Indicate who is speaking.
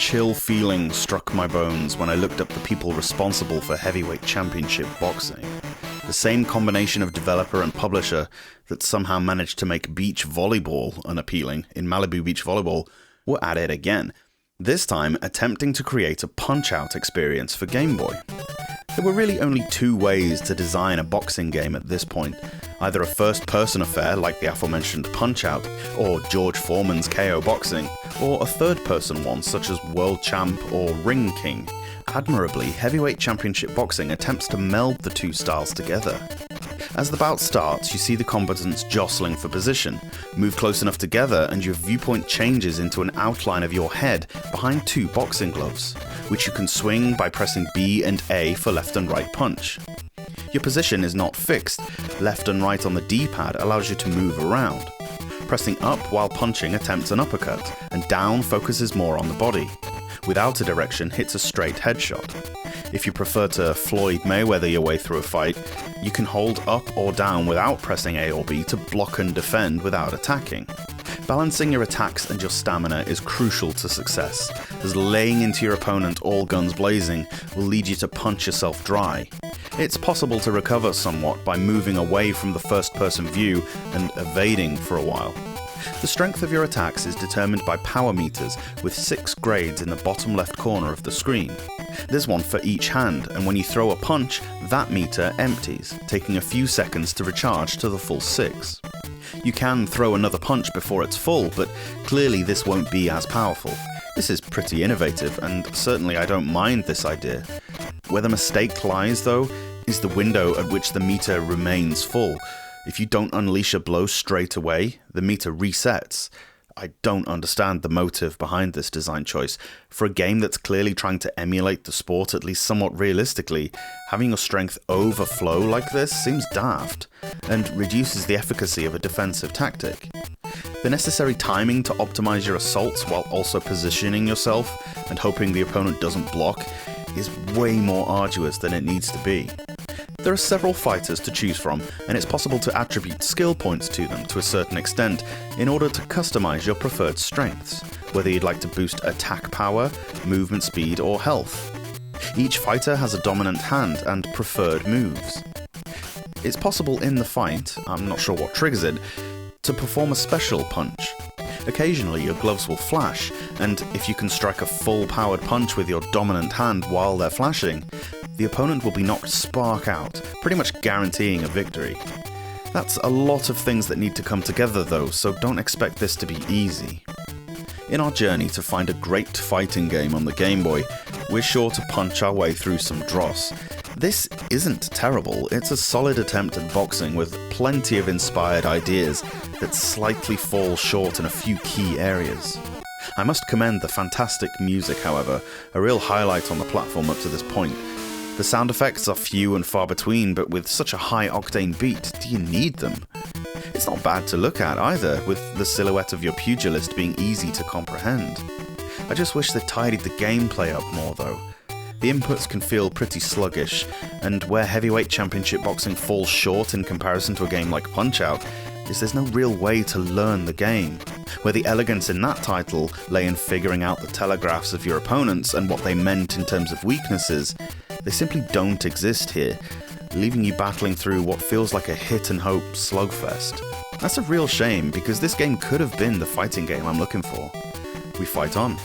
Speaker 1: chill feeling struck my bones when I looked up the people responsible for heavyweight championship boxing. The same combination of developer and publisher that somehow managed to make beach volleyball unappealing in Malibu Beach Volleyball were at it again, this time attempting to create a Punch-Out experience for Game Boy. There were really only two ways to design a boxing game at this point, either a first-person affair like the aforementioned Punch-Out, or George Foreman's KO Boxing, or a third-person one such as World Champ or Ring King. Admirably, Heavyweight Championship Boxing attempts to meld the two styles together. As the bout starts, you see the combatants jostling for position. Move close enough together and your viewpoint changes into an outline of your head behind two boxing gloves, which you can swing by pressing B and A for left and right punch. Your position is not fixed. Left and right on the D-pad allows you to move around. Pressing up while punching attempts an uppercut, and down focuses more on the body. Without a direction hits a straight headshot. If you prefer to Floyd Mayweather your way through a fight, you can hold up or down without pressing A or B to block and defend without attacking. Balancing your attacks and your stamina is crucial to success, as laying into your opponent all guns blazing will lead you to punch yourself dry. It's possible to recover somewhat by moving away from the first-person view and evading for a while. The strength of your attacks is determined by power meters with 6 grades in the bottom left corner of the screen. There's one for each hand, and when you throw a punch, that meter empties, taking a few seconds to recharge to the full 6. You can throw another punch before it's full, but clearly this won't be as powerful. This is pretty innovative, and certainly I don't mind this idea. Where the mistake lies, though, is the window at which the meter remains full. If you don't unleash a blow straight away, the meter resets. I don't understand the motive behind this design choice. For a game that's clearly trying to emulate the sport at least somewhat realistically, having your strength overflow like this seems daft, and reduces the efficacy of a defensive tactic. The necessary timing to optimize your assaults while also positioning yourself and hoping the opponent doesn't block is way more arduous than it needs to be. There are several fighters to choose from, and it's possible to attribute skill points to them to a certain extent in order to customize your preferred strengths, whether you'd like to boost attack power, movement speed, or health. Each fighter has a dominant hand and preferred moves. It's possible in the fight, I'm not sure what triggers it, to perform a special punch. Occasionally your gloves will flash, and if you can strike a full-powered punch with your dominant hand while they're flashing, the opponent will be knocked spark out, pretty much guaranteeing a victory. That's a lot of things that need to come together though, so don't expect this to be easy. In our journey to find a great fighting game on the Game Boy, we're sure to punch our way through some dross. This isn't terrible, it's a solid attempt at boxing with plenty of inspired ideas that slightly fall short in a few key areas. I must commend the fantastic music, however, a real highlight on the platform up to this point. The sound effects are few and far between, but with such a high-octane beat, do you need them? It's not bad to look at either, with the silhouette of your pugilist being easy to comprehend. I just wish they tidied the gameplay up more though. The inputs can feel pretty sluggish, and where Heavyweight Championship Boxing falls short in comparison to a game like Punch-Out is there's no real way to learn the game, where the elegance in that title lay in figuring out the telegraphs of your opponents and what they meant in terms of weaknesses. They simply don't exist here, leaving you battling through what feels like a hit-and-hope slugfest. That's a real shame, because this game could have been the fighting game I'm looking for. We fight on.